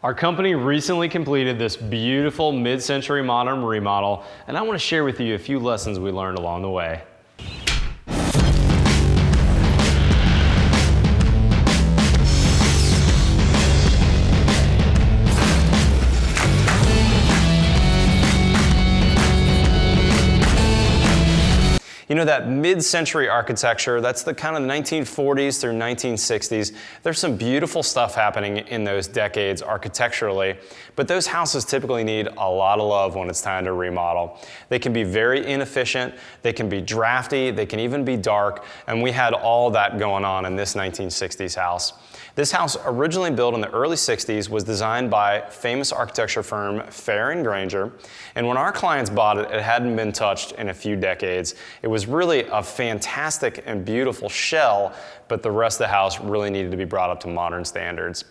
Our company recently completed this beautiful mid-century modern remodel, and I want to share with you a few lessons we learned along the way. You know, that mid-century architecture, that's the kind of 1940s through 1960s. There's some beautiful stuff happening in those decades architecturally, but those houses typically need a lot of love when it's time to remodel. They can be very inefficient, they can be drafty, they can even be dark, and we had all that going on in this 1960s house. This house, originally built in the early 60s, was designed by famous architecture firm Fair & Granger, and when our clients bought it, it hadn't been touched in a few decades. It was really a fantastic and beautiful shell, but the rest of the house really needed to be brought up to modern standards.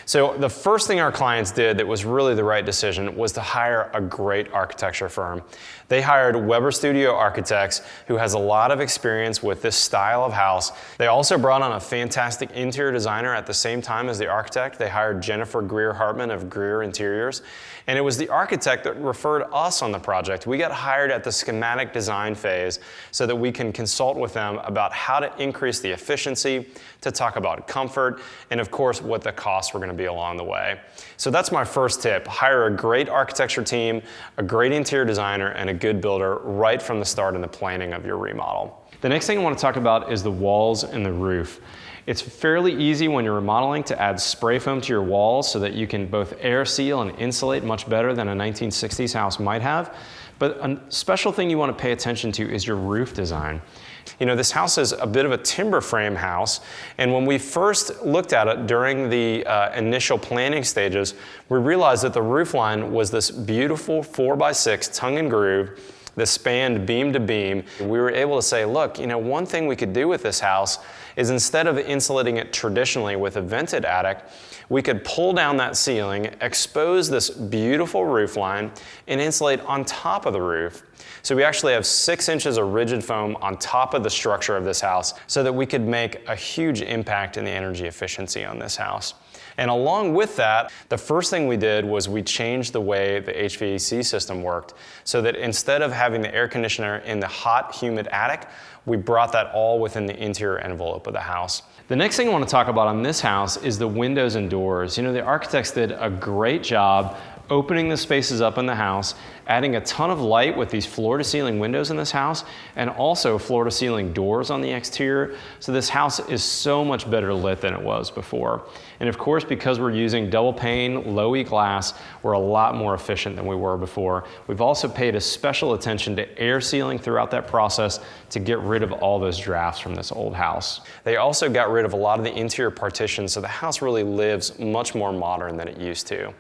So the first thing our clients did that was really the right decision was to hire a great architecture firm. They hired Weber Studio Architects, who has a lot of experience with this style of house. They also brought on a fantastic interior designer at the same time as the architect. They hired Jennifer Greer of Greer Interiors, and it was the architect that referred us on the project. We got hired at the schematic design phase so that we can consult with them about how to increase the efficiency, to talk about comfort, and of course what the costs were going to be along the way. So that's my first tip. Hire a great architecture team, a great interior designer, and a good builder right from the start in the planning of your remodel. The next thing I want to talk about is the walls and the roof. It's fairly easy when you're remodeling to add spray foam to your walls so that you can both air seal and insulate much better than a 1960s house might have. But a special thing you want to pay attention to is your roof design. You know, this house is a bit of a timber frame house, and when we first looked at it during the initial planning stages, we realized that the roof line was this beautiful 4x6 tongue and groove that spanned beam to beam. We were able to say, look, you know, one thing we could do with this house is instead of insulating it traditionally with a vented attic, we could pull down that ceiling, expose this beautiful roof line, and insulate on top of the roof. So we actually have 6 inches of rigid foam on top of the structure of this house so that we could make a huge impact in the energy efficiency on this house. And along with that, the first thing we did was we changed the way the HVAC system worked so that instead of having the air conditioner in the hot, humid attic, we brought that all within the interior envelope of the house. The next thing I want to talk about on this house is the windows and doors. You know, the architects did a great job opening the spaces up in the house, adding a ton of light with these floor-to-ceiling windows in this house, and also floor-to-ceiling doors on the exterior. So this house is so much better lit than it was before. And of course, because we're using double pane, low-E glass, we're a lot more efficient than we were before. We've also paid a special attention to air sealing throughout that process to get rid of all those drafts from this old house. They also got rid of a lot of the interior partitions, so the house really lives much more modern than it used to.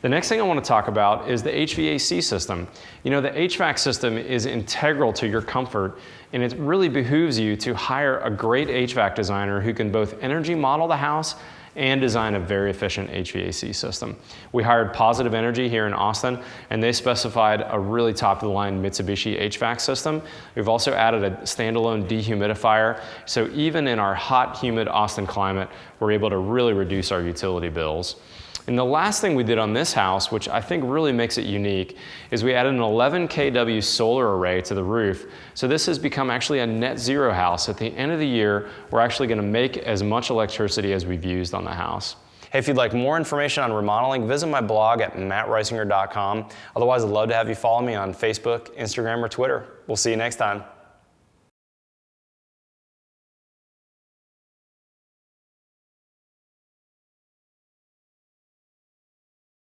The next thing I want to talk about is the HVAC system. You know, the HVAC system is integral to your comfort, and it really behooves you to hire a great HVAC designer who can both energy model the house and design a very efficient HVAC system. We hired Positive Energy here in Austin, and they specified a really top-of-the-line Mitsubishi HVAC system. We've also added a standalone dehumidifier, so even in our hot, humid Austin climate, we're able to really reduce our utility bills. And the last thing we did on this house, which I think really makes it unique, is we added an 11 kW solar array to the roof. So this has become actually a net zero house. At the end of the year, we're actually going to make as much electricity as we've used on the house. Hey, if you'd like more information on remodeling, visit my blog at mattreisinger.com. Otherwise, I'd love to have you follow me on Facebook, Instagram, or Twitter. We'll see you next time.